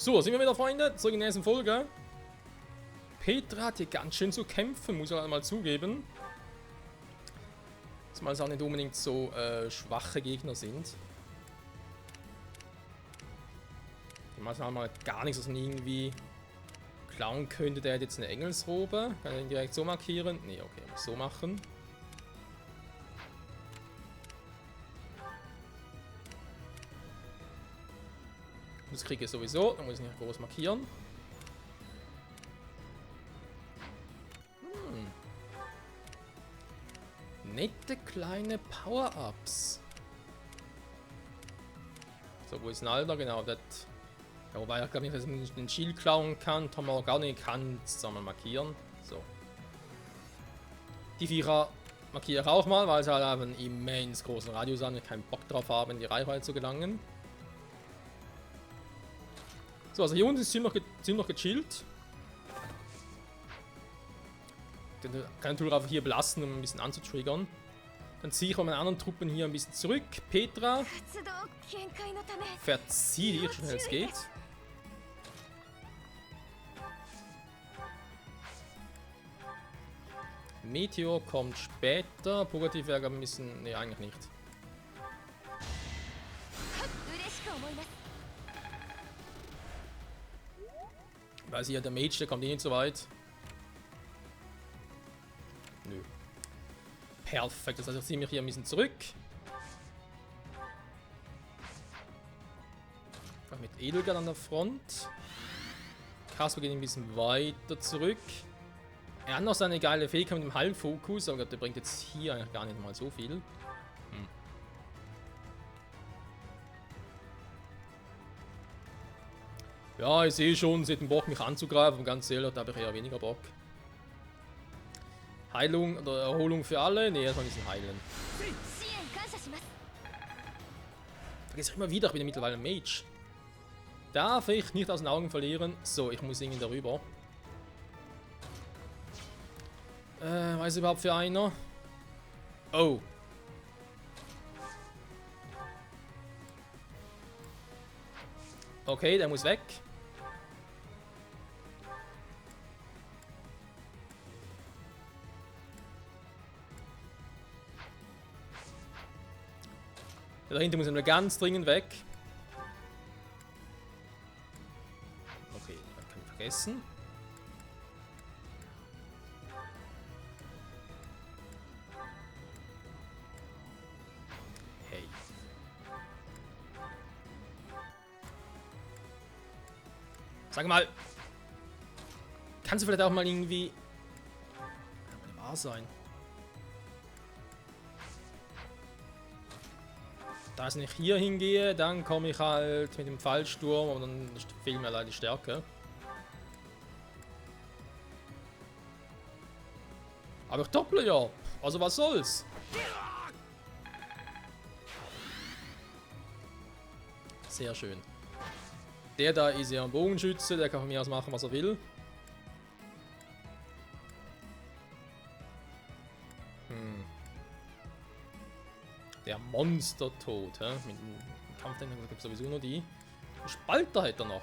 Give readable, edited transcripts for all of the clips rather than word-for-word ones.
So, sind wir wieder, Freunde, zurück in der nächsten Folge. Petra hat hier ganz schön zu kämpfen, muss ich mal zugeben. Zumal es auch nicht unbedingt so schwache Gegner sind. Die meisten haben halt gar nichts, was man irgendwie klauen könnte. Der hat jetzt eine Engelsrobe. Kann er ihn direkt so markieren? Nee, okay, muss so machen. Das kriege ich sowieso, dann muss ich nicht groß markieren. Nette kleine Power-Ups. So, wo ist ein Alter? Genau, das. Ja, wobei ich glaube nicht, dass ich den Shield klauen kann. Tom Organic kann zusammen markieren. So. Die Vierer markiere ich auch mal, weil sie halt einen immens großen Radius haben und keinen Bock drauf haben, in die Reichweite zu gelangen. So, also hier unten ist ziemlich gechillt. Den kann natürlich einfach hier belassen, um ein bisschen anzutriggern. Dann ziehe ich auch meine anderen Truppen hier ein bisschen zurück. Petra, verzieh dich, so schnell es geht. Meteor kommt später. Pogativ wäre ein bisschen. Ne, eigentlich nicht. Weil hier der Mage, der kommt eh nicht so weit. Nö. Perfekt, das heißt, ich ziehe mich hier ein bisschen zurück. Mit Edelgard an der Front. Kasper geht ein bisschen weiter zurück. Er hat noch seine geile Fähigkeit mit dem Heilfokus, aber der bringt jetzt hier eigentlich gar nicht mal so viel. Ja, ich sehe schon, sie hätten Bock, mich anzugreifen, und ganz ehrlich, da habe ich eher weniger Bock. Heilung oder Erholung für alle? Ne, erstmal ein bisschen heilen. Vergiss ich immer wieder, ich bin ja mittlerweile ein Mage. Darf ich nicht aus den Augen verlieren. So, ich muss irgendwie darüber. Was ist überhaupt für einer? Oh. Okay, der muss weg. Der dahinter muss nur ganz dringend weg. Okay, man kann vergessen. Hey. Sag mal. Kannst du vielleicht auch mal irgendwie. Kann mal wahr sein. Da ich nicht hier hingehe, dann komme ich halt mit dem Fallsturm und dann fehlt mir leider die Stärke. Aber ich dopple ja. Also was soll's? Sehr schön. Der da ist ja ein Bogenschütze, der kann von mir aus machen, was er will. Der Monstertod, hä? Mit dem Kampfdänger gibt es sowieso nur die. Einen Spalter hat er noch.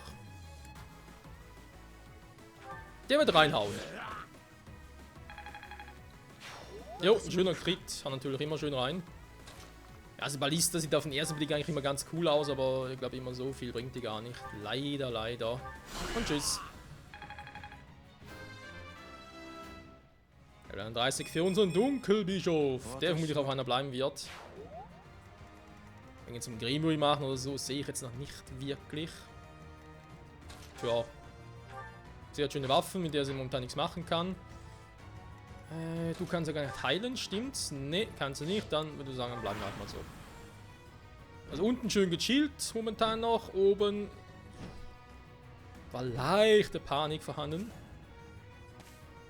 Der wird reinhauen. Jo, ein schöner Crit. Hat natürlich immer schön rein. Ja, also Ballista sieht auf den ersten Blick eigentlich immer ganz cool aus, aber ich glaube immer so viel bringt die gar nicht. Leider, leider. Und tschüss. Ja, 31 für unseren Dunkelbischof. Der vermutlich auf einer bleiben wird. Wenn wir zum Greenbury machen oder so, sehe ich jetzt noch nicht wirklich. Tja. Sie hat schöne Waffen, mit der sie momentan nichts machen kann. Du kannst ja gar nicht heilen, stimmt's? Ne, kannst du nicht. Dann würde ich sagen, bleiben wir halt mal so. Also unten schön gechillt, momentan noch. Oben war leichte Panik vorhanden.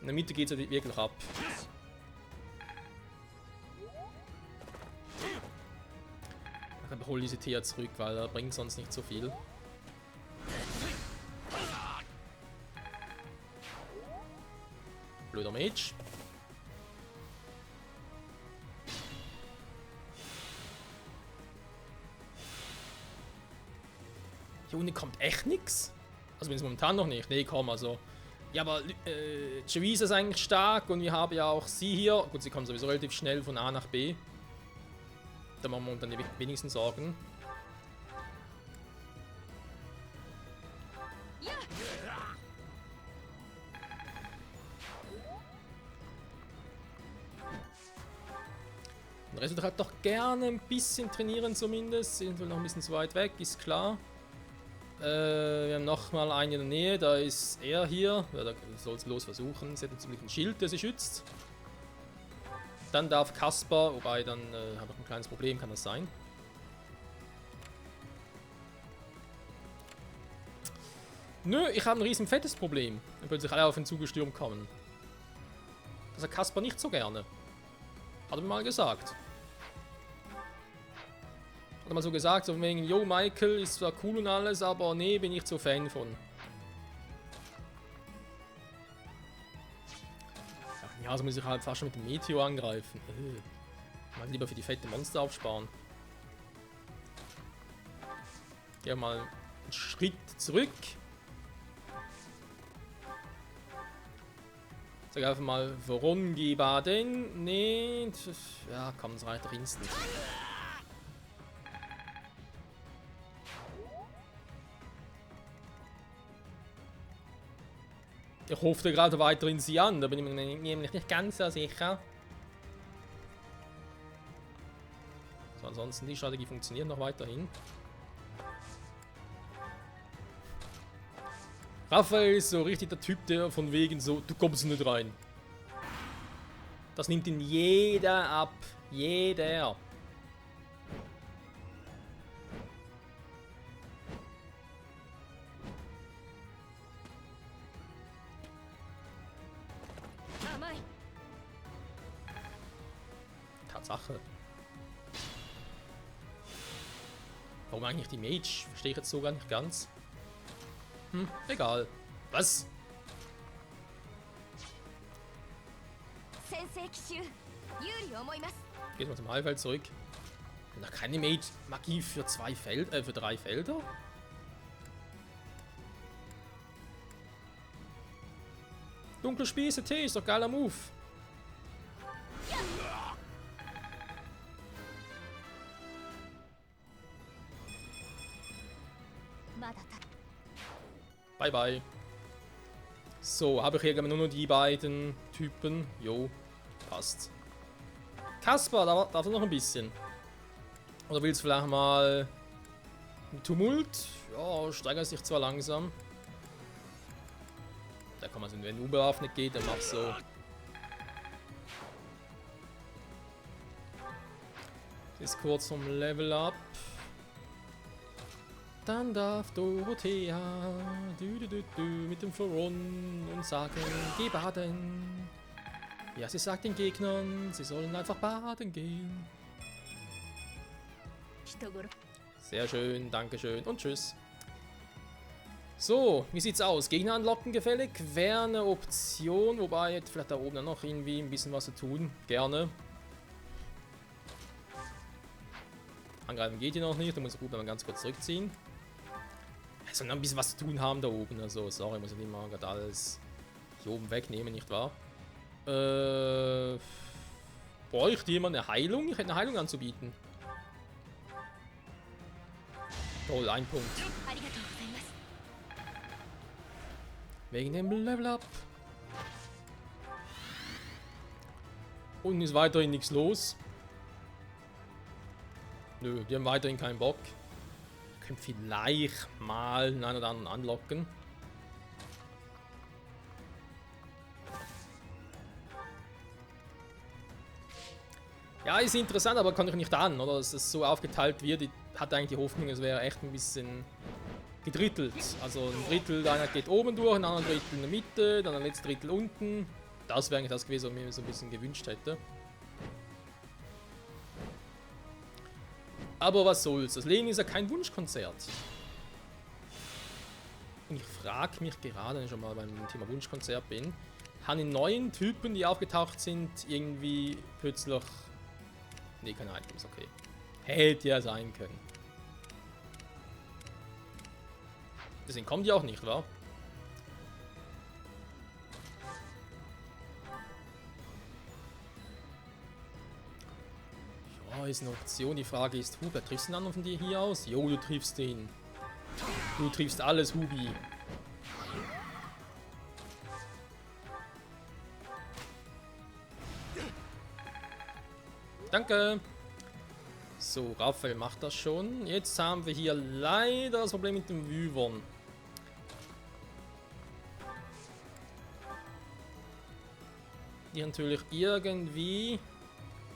In der Mitte geht es ja wirklich ab. Ich hole diese Thea zurück, weil er bringt sonst nicht so viel. Blöder Mage. Hier unten kommt echt nichts. Also wenn es momentan noch nicht. Nee, komm, also. Ja, aber Cherise ist eigentlich stark und wir haben ja auch sie hier. Gut, sie kommen sowieso relativ schnell von A nach B. Da machen wir uns dann die wenigsten Sorgen. Der Rest halt doch gerne ein bisschen trainieren zumindest. Sind wohl noch ein bisschen zu weit weg, ist klar. Wir haben nochmal einen in der Nähe, da ist er hier. Ja, da soll es los versuchen. Sie hat jetzt ziemlich ein Schild, der sie schützt. Dann darf Kaspar, wobei dann habe ich ein kleines Problem, kann das sein? Nö, ich habe ein riesen fettes Problem, wenn plötzlich alle auf ihn zugestürmt kommen. Das hat Kaspar nicht so gerne. Hat er mir mal gesagt. Hat er mal so gesagt, so wegen, yo, Michael ist zwar cool und alles, aber nee, bin ich so Fan von. Ja, so muss ich halt fast schon mit dem Meteor angreifen. Mal lieber für die fette Monster aufsparen. Gehen wir mal einen Schritt zurück. Sag einfach mal, warum baden? Nee, ja, komm, das reicht doch instant. Ich hoffe gerade weiterhin sie an, da bin ich mir nämlich nicht ganz so sicher. So, ansonsten die Strategie funktioniert noch weiterhin. Raphael ist so richtig der Typ, der von wegen so, du kommst nicht rein. Das nimmt ihn jeder ab. Jeder. Tatsache. Warum eigentlich die Mage? Verstehe ich jetzt so gar nicht ganz. Egal. Was? Geht mal zum Heilfeld zurück. Noch keine Magie für für 3 Felder? Dunkle Spieße, T, ist doch geiler Move. Bye bye. So, habe ich hier nur noch die beiden Typen. Jo, passt. Kaspar, da darf er noch ein bisschen. Oder willst du vielleicht mal ein Tumult? Ja, steigert sich zwar langsam. Da kann man, wenn unbewaffnet geht, dann mach so. Ist kurz vom Level Up. Dann darf Dorothea mit dem Floron und sagen, geh baden. Ja, sie sagt den Gegnern, sie sollen einfach baden gehen. Sehr schön, dankeschön und tschüss. So, wie sieht's aus? Gegner anlocken gefällig? Wäre eine Option, wobei jetzt vielleicht da oben dann noch irgendwie ein bisschen was zu tun. Gerne. Angreifen geht hier noch nicht, da muss ich gut mal ganz kurz zurückziehen. Also noch ein bisschen was zu tun haben da oben, also sorry, muss ich nicht mal gerade alles hier oben wegnehmen, nicht wahr? Bräuchte jemand eine Heilung? Ich hätte eine Heilung anzubieten. Toll, ein Punkt. Wegen dem Level Up. Unten ist weiterhin nichts los. Nö, die haben weiterhin keinen Bock. Können vielleicht mal einen oder anderen anlocken. Ja, ist interessant, aber kann ich nicht an, oder? Dass es so aufgeteilt wird. Ich hatte eigentlich die Hoffnung, es wäre echt ein bisschen gedrittelt. Also ein Drittel, einer geht oben durch, ein anderer Drittel in der Mitte, dann ein letztes Drittel unten. Das wäre eigentlich das gewesen, was ich mir so ein bisschen gewünscht hätte. Aber was soll's, das Leben ist ja kein Wunschkonzert. Und ich frage mich gerade, wenn ich schon mal beim Thema Wunschkonzert bin, haben die neuen Typen, die aufgetaucht sind, irgendwie plötzlich... Ne, keine Items, okay. Hätte ja sein können. Deswegen kommen die auch nicht, wa? Ja, ist eine Option. Die Frage ist, Hubert, triffst du einen anderen von dir hier aus? Jo, du triffst den. Du triffst alles, Hubi. Danke. So, Raphael macht das schon. Jetzt haben wir hier leider das Problem mit dem Wyvern. Die natürlich irgendwie...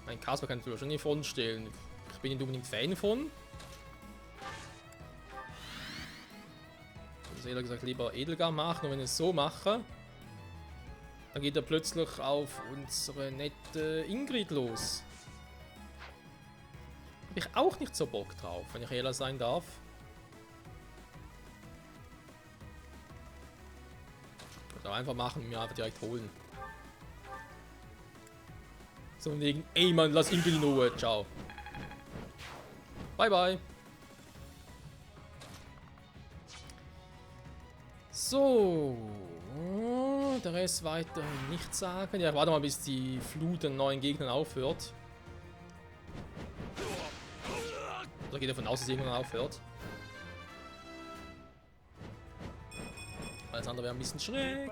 Mein Kasper kann natürlich schon in die Front stellen. Ich bin nicht unbedingt Fan von. Also ehrlich gesagt lieber Edelgar machen. Und wenn ich es so mache, dann geht er plötzlich auf unsere nette Ingrid los. Habe ich auch nicht so Bock drauf, wenn ich ehrlich sein darf. Oder einfach machen und mir einfach direkt holen. So wegen, ey Mann, lass Ingrid in Ruhe, ciao. Bye bye. So. Der Rest weiterhin nichts sagen. Ja, warte mal, bis die Flut an neuen Gegnern aufhört. Oder geht davon aus, dass irgendwann aufhört? Alles andere wäre ein bisschen schräg.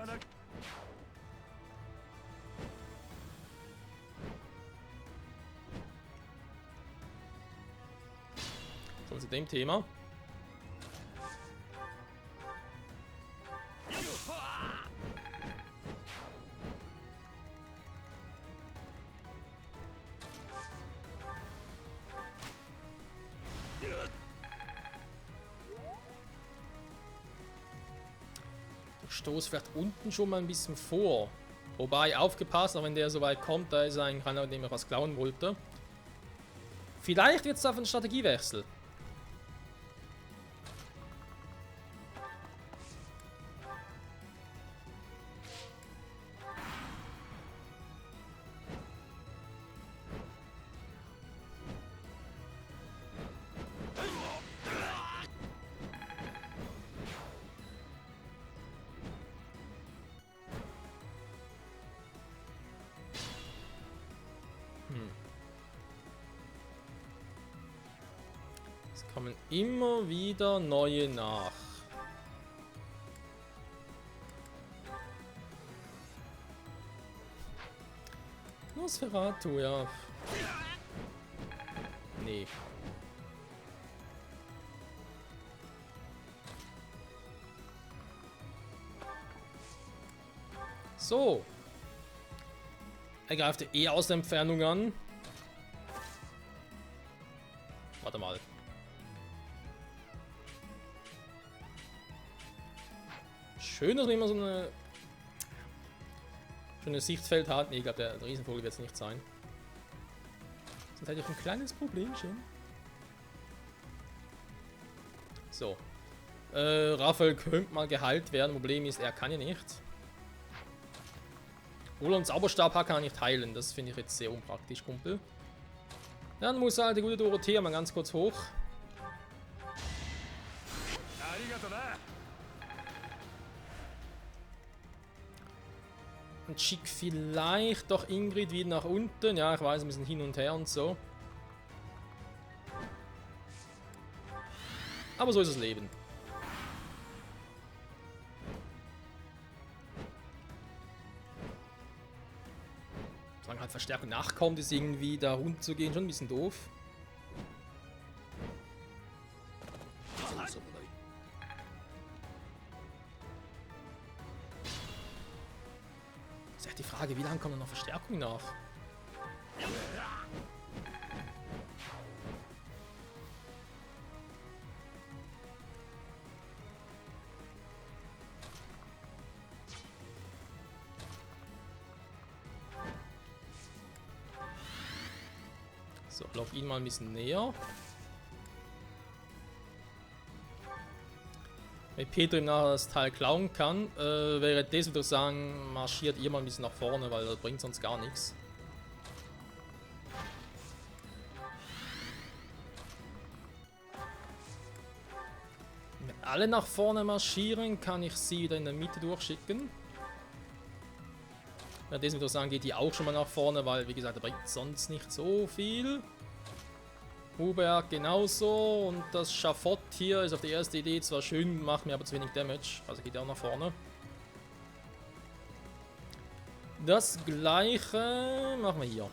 So, zu dem Thema. Stoß fährt unten schon mal ein bisschen vor. Wobei, aufgepasst, auch wenn der so weit kommt, da ist ein Kanal, dem er was klauen wollte. Vielleicht wird es auf einen Strategiewechsel. Es kommen immer wieder neue nach. Nosferatu, ja. Nee. So. Er greift eh aus der Entfernung an. Warte mal. Schön, dass man immer so eine schönes Sichtfeld hat. Nee, ich glaube, der Riesenvogel wird es nicht sein. Sonst hätte ich ein kleines Problemchen. So. Raphael könnte mal geheilt werden. Problem ist, er kann ja nicht. Roland Zauberstab kann er nicht heilen. Das finde ich jetzt sehr unpraktisch, Kumpel. Dann muss halt die gute Dorothea mal ganz kurz hoch. Und schick vielleicht doch Ingrid wieder nach unten. Ja, ich weiß, ein bisschen hin und her und so. Aber so ist das Leben. Solange halt Verstärkung nachkommt, ist irgendwie da runterzugehen schon ein bisschen doof. Ist echt die Frage, wie lange kommt noch Verstärkung nach? So, lock ihn mal ein bisschen näher. Wenn Peter ihm nachher das Teil klauen kann, wäre das, würde ich sagen, marschiert ihr mal ein bisschen nach vorne, weil das bringt sonst gar nichts. alle nach vorne marschieren, kann ich sie wieder in der Mitte durchschicken. Ja, das würde ich sagen, geht die auch schon mal nach vorne, weil, wie gesagt, da bringt sonst nicht so viel. Hubert genauso und das Schafott hier ist auf die erste Idee zwar schön, macht mir aber zu wenig Damage, also geht er auch nach vorne. Das gleiche machen wir hier.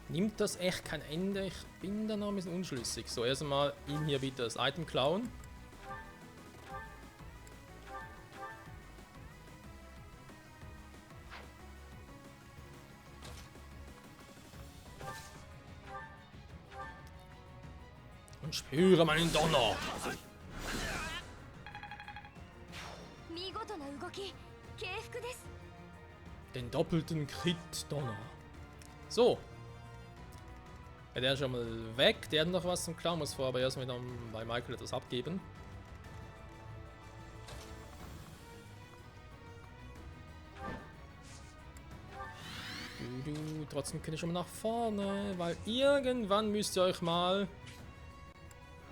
Nimmt das echt kein Ende? Ich bin da noch ein bisschen unschlüssig. So, erstmal ihm hier bitte das Item klauen. Und spüre meinen Donner. Den doppelten Crit-Donner. So. Ja, der ist schon mal weg. Der hat noch was zum Klauen, muss vorher aber erstmal wieder bei Michael etwas abgeben. Trotzdem kann ich schon mal nach vorne, weil irgendwann müsst ihr euch mal...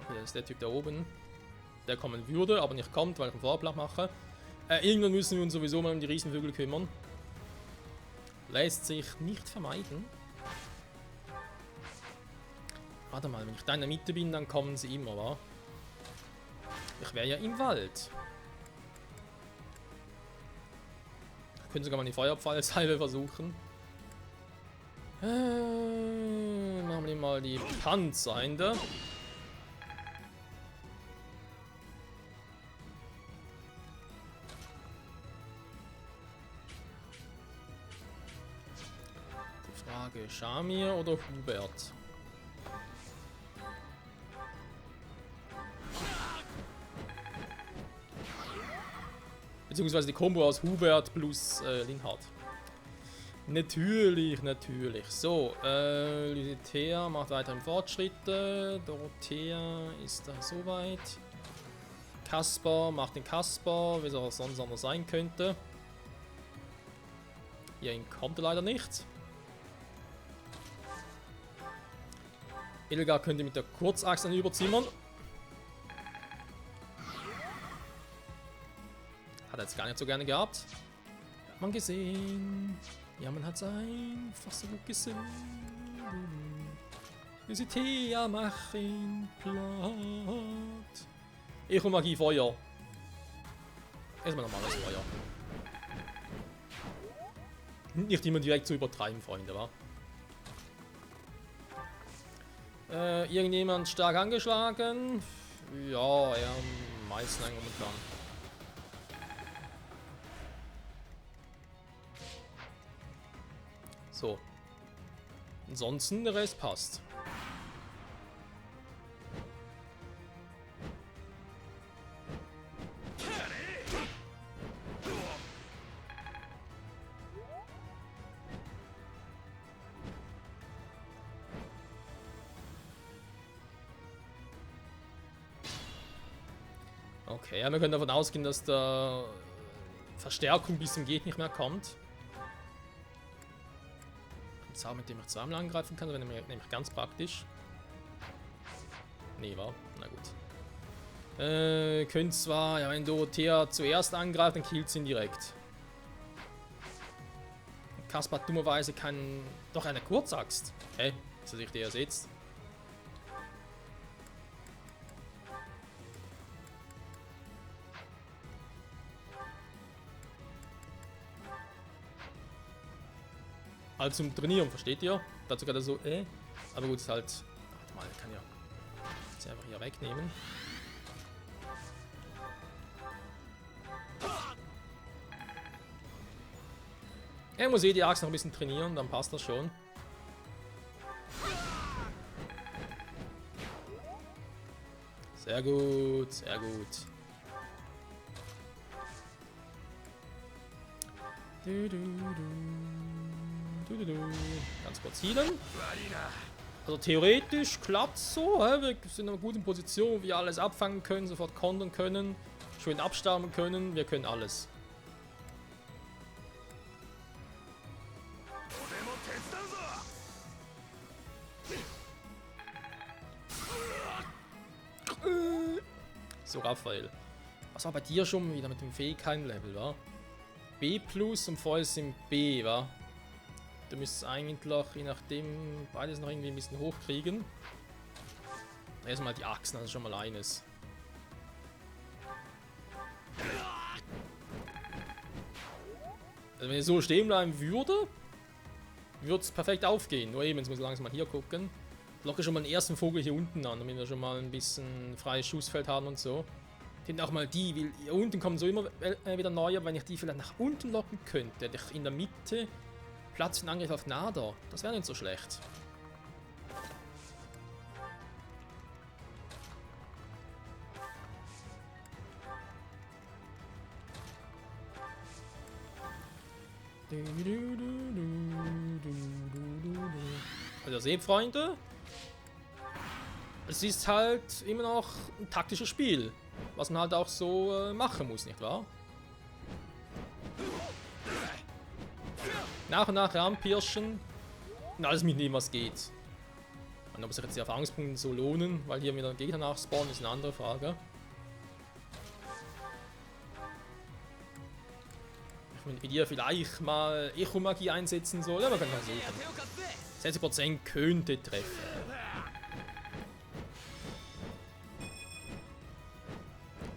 Okay, das ist der Typ da oben. Der kommen würde, aber nicht kommt, weil ich einen Vorplan mache. Irgendwann müssen wir uns sowieso mal um die Riesenvögel kümmern. Lässt sich nicht vermeiden. Warte mal, wenn ich da in der Mitte bin, dann kommen sie immer, wa? Ich wäre ja im Wald. Wir können sogar mal die Feuerpfeilsalve versuchen. Machen wir mal die Panzerhände. Die Frage, Shamir oder Hubert? Beziehungsweise die Kombo aus Hubert plus Linhard. Natürlich, natürlich. So, Lysithea macht weiterhin Fortschritte. Dorothea ist da soweit. Kaspar macht den Kaspar, wie es auch sonst anders sein könnte. Hierhin kommt er leider nicht. Ilga könnte mit der Kurzaxt dann überzimmern. Hat er jetzt gar nicht so gerne gehabt. Hat man gesehen. Ja, man hat es einfach so gut gesehen. Lysithea machen platt. Ich und Magie Feuer. Erstmal normales Feuer. Nicht immer direkt zu übertreiben, Freunde, wa? Irgendjemand stark angeschlagen? Ja, er am meisten momentan. So. Ansonsten der Rest passt. Okay, ja, wir können davon ausgehen, dass da Verstärkung bis zum Geht nicht mehr kommt. Ein Zauber, mit dem ich zweimal angreifen kann, wäre nämlich ganz praktisch. Nee, war? Na gut. Könnt zwar, ja, wenn Dorothea zuerst angreift, dann killt sie ihn direkt. Kaspar dummerweise kann doch eine Kurzaxt. Hä? Ist das richtig ersetzt? Also zum Trainieren, versteht ihr? Dazu gerade so, aber gut, ist halt. Warte mal, ich kann ja jetzt einfach hier wegnehmen. Er muss die Axt noch ein bisschen trainieren, dann passt das schon. Sehr gut, sehr gut. Ganz kurz healen. Also theoretisch klappt es so. Wir sind in einer guten Position, wo wir alles abfangen können, sofort kontern können, schön abstauben können. Wir können alles. So, Raphael. Was war bei dir schon wieder mit dem Fähigkeiten-Level, wa? B plus und vorher sind B, wa? Du müsstest eigentlich, je nachdem, beides noch irgendwie ein bisschen hochkriegen. Erstmal die Achsen, das ist schon mal eines. Also wenn ich so stehen bleiben würde, würde es perfekt aufgehen. Nur eben, jetzt muss ich langsam mal hier gucken. Ich locke schon mal den ersten Vogel hier unten an, damit wir schon mal ein bisschen freies Schussfeld haben und so. Hinten auch mal die, weil hier unten kommen so immer wieder neue, aber wenn ich die vielleicht nach unten locken könnte, hätte ich in der Mitte Platz für den Angriff auf Nader. Das wäre nicht so schlecht. Also seht, Freunde, es ist halt immer noch ein taktisches Spiel, was man halt auch so machen muss, nicht wahr? Nach und nach ranpirschen und alles mitnehmen, was geht. Und ob sich jetzt die Erfahrungspunkte so lohnen, weil hier wieder Gegner nachspawnen, ist eine andere Frage. Ich meine, mit ihr vielleicht mal Echo-Magie einsetzen soll, aber man kann versuchen. 60% könnte treffen.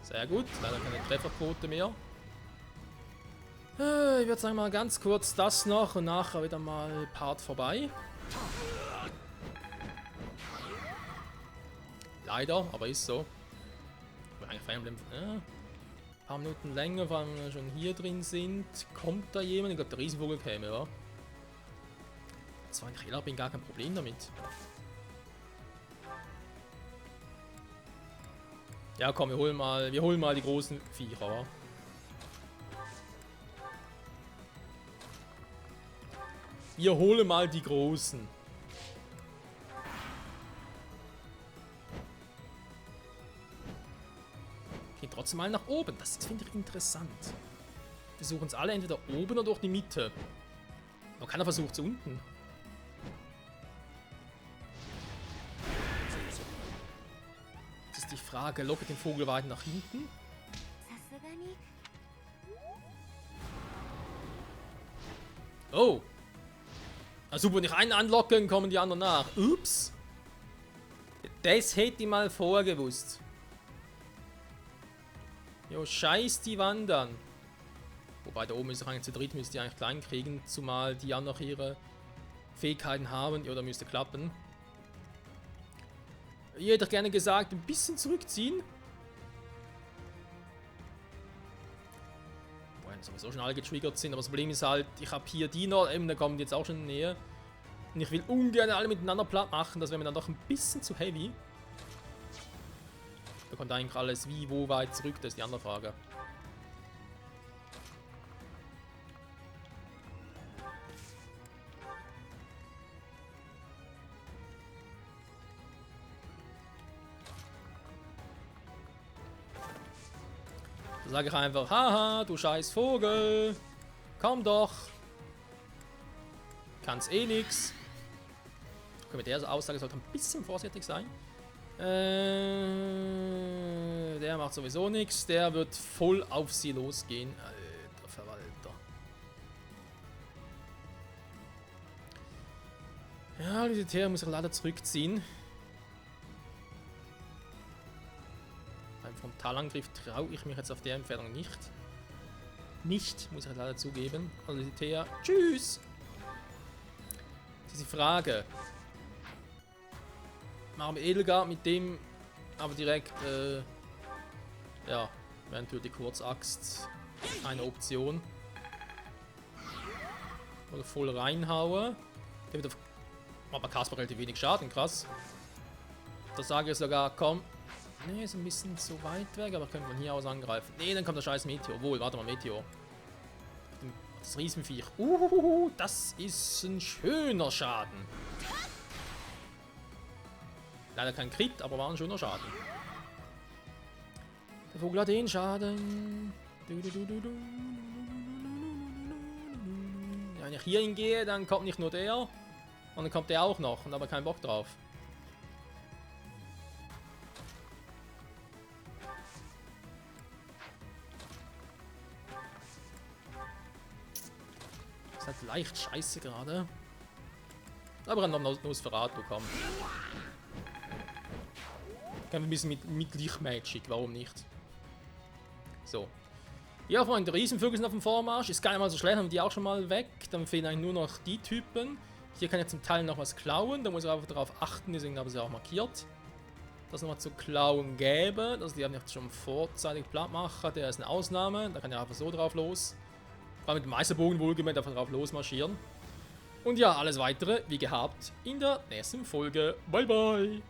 Sehr gut, leider keine Trefferquote mehr. Ich würde sagen mal ganz kurz das noch und nachher wieder mal Part vorbei. Leider, aber ist so. Eigentlich Fire Emblem, ein paar Minuten länger, vor allem wenn wir schon hier drin sind. Kommt da jemand? Ich glaube, der Riesenvogel käme, oder? Zwar in Hela bin gar kein Problem damit. Ja komm, wir holen mal die großen Viecher, oder? Wir holen mal die großen. Gehen trotzdem mal nach oben. Das finde ich interessant. Wir suchen es alle entweder oben oder durch die Mitte. Aber keiner versucht es unten. Das ist die Frage. Locke den Vogel weiter nach hinten. Oh. Also, wenn ich einen anlocke, kommen die anderen nach. Ups. Das hätte ich mal vorher gewusst. Jo, scheiß die wandern. Wobei da oben ist eigentlich zu dritt, müsste die eigentlich klein kriegen. Zumal die auch noch ihre Fähigkeiten haben. Ja, da müsste klappen. Ich hätte gerne gesagt, ein bisschen zurückziehen. Sowieso schon alle getriggert sind, aber das Problem ist halt, ich habe hier die noch, da kommen die jetzt auch schon in die Nähe. Und ich will ungern alle miteinander platt machen, das wäre mir dann doch ein bisschen zu heavy. Da kommt eigentlich alles wie, wo weit zurück, das ist die andere Frage. Da sage ich einfach, haha, du scheiß Vogel. Komm doch. Kann's eh nix. Okay, mit der Aussage sollte ein bisschen vorsichtig sein. Der macht sowieso nichts. Der wird voll auf sie losgehen. Alter Verwalter. Ja, Militär muss ich leider zurückziehen. Beim Frontalangriff traue ich mich jetzt auf der Entfernung nicht. Nicht, muss ich leider zugeben. Also Militär, tschüss! Diese Frage. Machen wir Edelgard mit dem, aber direkt, ja, wäre natürlich die Kurzaxt eine Option. Oder voll reinhauen. Der wird auf, aber Kasper relativ wenig Schaden, krass. Da sage ich sogar, komm. Ne, ist ein bisschen zu weit weg, aber können wir von hier aus angreifen. Ne, dann kommt der scheiß Meteor. Wohl, warte mal, Meteor. Das Riesenviech. Das ist ein schöner Schaden. Leider kein Crit, aber war ein schöner Schaden. Der Vogel hat den Schaden. Wenn ich hier hingehe, dann kommt nicht nur der, und dann kommt der auch noch und aber keinen Bock drauf. Das ist halt leicht scheiße gerade. Aber dann noch Nosferatu kommen. Kann ein bisschen mit Lichtmagic, warum nicht? So. Ja, Freunde, Riesenvögel sind auf dem Vormarsch. Ist gar nicht mal so schlecht, haben die auch schon mal weg. Dann fehlen eigentlich nur noch die Typen. Hier kann ich zum Teil noch was klauen. Da muss ich einfach darauf achten, deswegen habe ich sie auch markiert. Das nochmal zu klauen gäbe. Also die haben ich schon vorzeitig platt machen. Der ist eine Ausnahme. Da kann ich einfach so drauf los. Vor allem mit dem Meisterbogen wohlgemeint einfach drauf losmarschieren. Und ja, alles weitere, wie gehabt, in der nächsten Folge. Bye, bye!